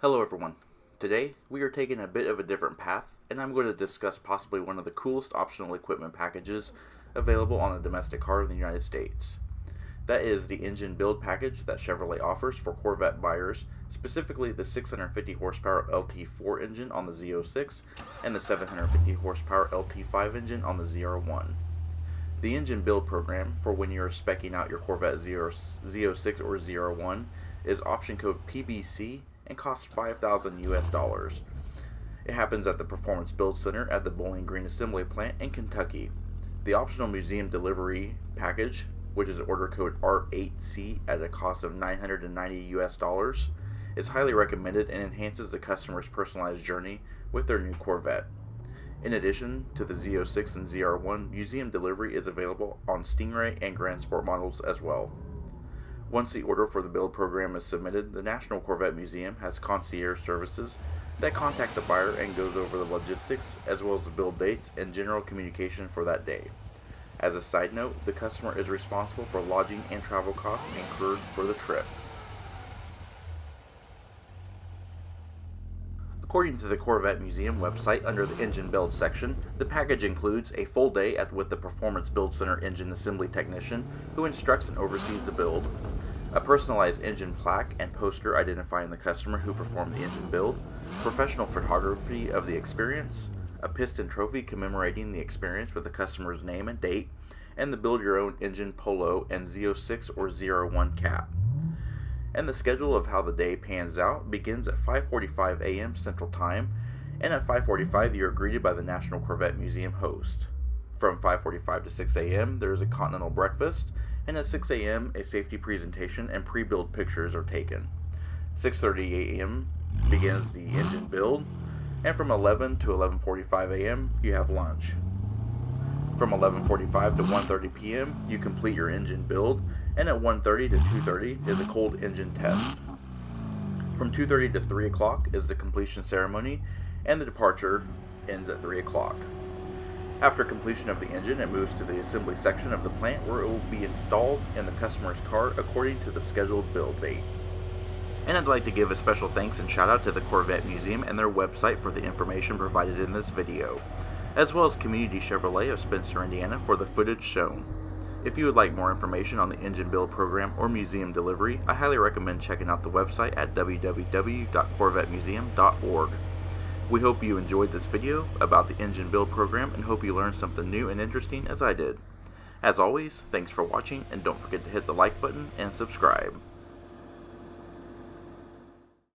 Hello everyone. Today we are taking a bit of a different path and I'm going to discuss possibly one of the coolest optional equipment packages available on a domestic car in the United States. That is the engine build package that Chevrolet offers for Corvette buyers, specifically the 650 horsepower LT4 engine on the Z06 and the 750 horsepower LT5 engine on the ZR1. The engine build program for when you're speccing out your Corvette Z06 or ZR1 is option code PBC and costs $5,000 US. It happens at the Performance Build Center at the Bowling Green Assembly Plant in Kentucky. The optional museum delivery package, which is order code R8C at a cost of $990 US, is highly recommended and enhances the customer's personalized journey with their new Corvette. In addition to the Z06 and ZR1, museum delivery is available on Stingray and Grand Sport models as well. Once the order for the build program is submitted, the National Corvette Museum has concierge services that contact the buyer and goes over the logistics as well as the build dates and general communication for that day. As a side note, the customer is responsible for lodging and travel costs incurred for the trip. According to the Corvette Museum website, under the engine build section, the package includes a full day with the Performance Build Center engine assembly technician who instructs and oversees the build, a personalized engine plaque and poster identifying the customer who performed the engine build, professional photography of the experience, a piston trophy commemorating the experience with the customer's name and date, and the build your own engine polo and Z06 or ZR1 cap. And the schedule of how the day pans out begins at 5:45 a.m. Central Time, and at 5:45 you are greeted by the National Corvette Museum host. From 5:45 to 6 a.m. there is a continental breakfast, and at 6 a.m. a safety presentation and pre-build pictures are taken. 6:30 a.m. begins the engine build, and from 11 to 11:45 a.m. you have lunch. From 11:45 to 1:30 p.m. you complete your engine build, and at 1:30 to 2:30 is a cold engine test. From 2:30 to 3 o'clock is the completion ceremony, and the departure ends at 3 o'clock. After completion of the engine, it moves to the assembly section of the plant where it will be installed in the customer's car according to the scheduled build date. And I'd like to give a special thanks and shout out to the Corvette Museum and their website for the information provided in this video, as well as Community Chevrolet of Spencer, Indiana for the footage shown. If you would like more information on the engine build program or museum delivery, I highly recommend checking out the website at www.corvettemuseum.org. We hope you enjoyed this video about the engine build program and hope you learned something new and interesting as I did. As always, thanks for watching and don't forget to hit the like button and subscribe.